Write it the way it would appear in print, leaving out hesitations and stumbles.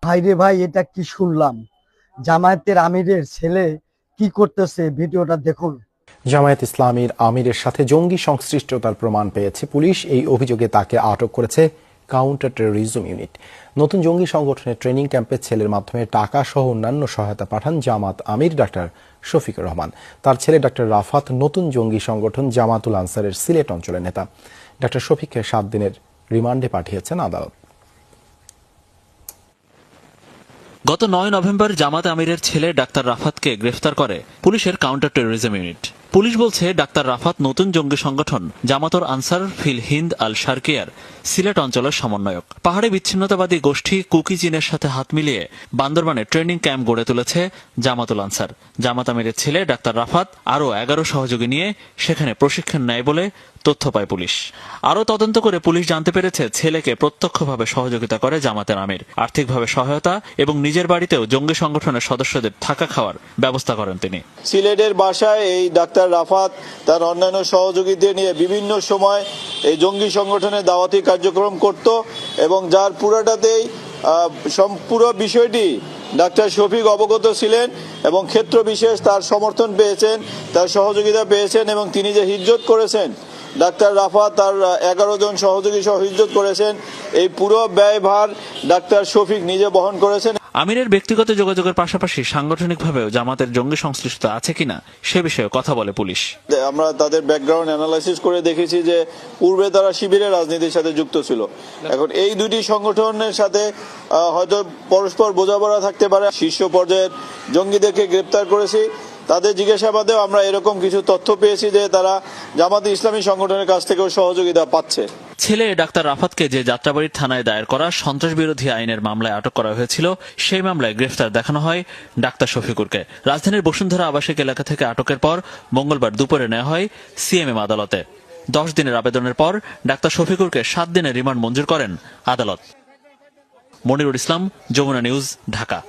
ভাই রে ভাই, এটা কি শুনলাম? জামায়াতের আমিরের ছেলে কি করতেছে? ভিডিওটা দেখুন। জামায়াত ইসলামীর আমিরের সাথে জঙ্গি সংশ্লিষ্টতার প্রমাণ পেয়েছে পুলিশ। এই অভিযোগে তাকে আটক করেছে কাউন্টার টেরোরিজম ইউনিট। নতুন জঙ্গি সংগঠনের ট্রেনিং ক্যাম্পে ছেলের মাধ্যমে টাকা সহ অন্যান্য সহায়তা পাঠান জামাত আমির ডাক্তার শফিকুর রহমান। তার ছেলে ডাক্তার রাফাত নতুন জঙ্গি সংগঠন জামাতুল আনসারের সিলেট অঞ্চলের নেতা। ডাক্তার শফিককে 7 দিনের রিমান্ডে পাঠিয়েছেন আদালত। গত 9 নভেম্বর জামাত আমিরের ছেলে ডাক্তার রাফাতকে গ্রেফতার করে পুলিশের কাউন্টার টেরোরিজম ইউনিট। পুলিশ বলছে ডাক্তার রাফাত নতুন জঙ্গি সংগঠন জামাতুল আনসার ফিল হিন্দ আল শারকিয়ার সিলেট অঞ্চলের সমন্বয়ক। পাহাড়ি বিচ্ছিন্নতাবাদী গোষ্ঠী কুকি চীনের সাথে হাত মিলিয়ে বান্দরবানে ট্রেনিং ক্যাম্প গড়ে তুলেছে জামাতুল আনসার। জামাত আমিরের ছেলে ডাক্তার রাফাত আরও 11 সহযোগী নিয়ে সেখানে প্রশিক্ষণ নেয় বলে তথ্য পায় পুলিশ। আরও তদন্ত করে পুলিশ জানতে পেরেছে ছেলেকে প্রত্যক্ষভাবে সহযোগিতা করে জামাতের আমির, আর্থিকভাবে সহায়তা এবং নিজের বাড়িতেও জঙ্গি সংগঠনের সদস্যদের থাকা খাওয়ার ব্যবস্থা করেন তিনি। সিলেটের বাসায় এই ডাক্তার রাফাত তার অন্যান্য সহযোগীদের নিয়ে বিভিন্ন সময় এই জঙ্গি সংগঠনের দাওয়াতি কার্যক্রম করত এবং যার পুরোটাতেই পুরো বিষয়টি ডাক্তার শফিক অবগত ছিলেন এবং ক্ষেত্র বিশেষ তার সমর্থন পেয়েছেন, তার সহযোগিতা পেয়েছেন এবং তিনি যে হিজ্জত করেছেন, ডাক্তার রাফাত তার 11 জন সহযোগী সহ হিজ্জত করেছেন, এই পুরো ব্যয়ভার ডাক্তার শফিক নিজে বহন করেছেন। আমিরের ব্যক্তিগত যোগাযোগের পাশাপাশি সাংগঠনিকভাবেও জামাতের জঙ্গি সংশ্লিষ্টতা আছে কিনা সে বিষয়ে কথা বলে পুলিশ। আমরা তাদের ব্যাকগ্রাউন্ড অ্যানালাইসিস করে দেখেছি যে পূর্বে তারা শিবিরের রাজনীতির সাথে যুক্ত ছিল। এখন এই দুটি সংগঠনের সাথে হয়তো পরস্পর বোঝাপড়া থাকতে পারে। শীর্ষ পর্যায়ের জঙ্গিদেরকে গ্রেপ্তার করেছি, তাদের জিজ্ঞাসাবাদেও আমরা এরকম কিছু তথ্য পেয়েছি যে তারা জামাতে ইসলামী সংগঠনের কাছ থেকেও সহযোগিতা পাচ্ছে। ছেলে ডাক্তার রাফাতকে যে যাত্রাবাড়ির থানায় দায়ের করা সন্ত্রাস বিরোধী আইনের মামলায় আটক করা হয়েছিল, সেই মামলায় গ্রেফতার দেখানো হয় ডাক্তার শফিকুরকে। রাজধানীর বসুন্ধরা আবাসিক এলাকা থেকে আটকের পর মঙ্গলবার দুপুরে নেওয়া হয় সিএমএম আদালতে। 10 দিনের আবেদনের পর ডাক্তার শফিকুরকে 7 দিনের রিমান্ড মঞ্জুর করেন আদালত। মনিরুল ইসলাম, যমুনা নিউজ, ঢাকা।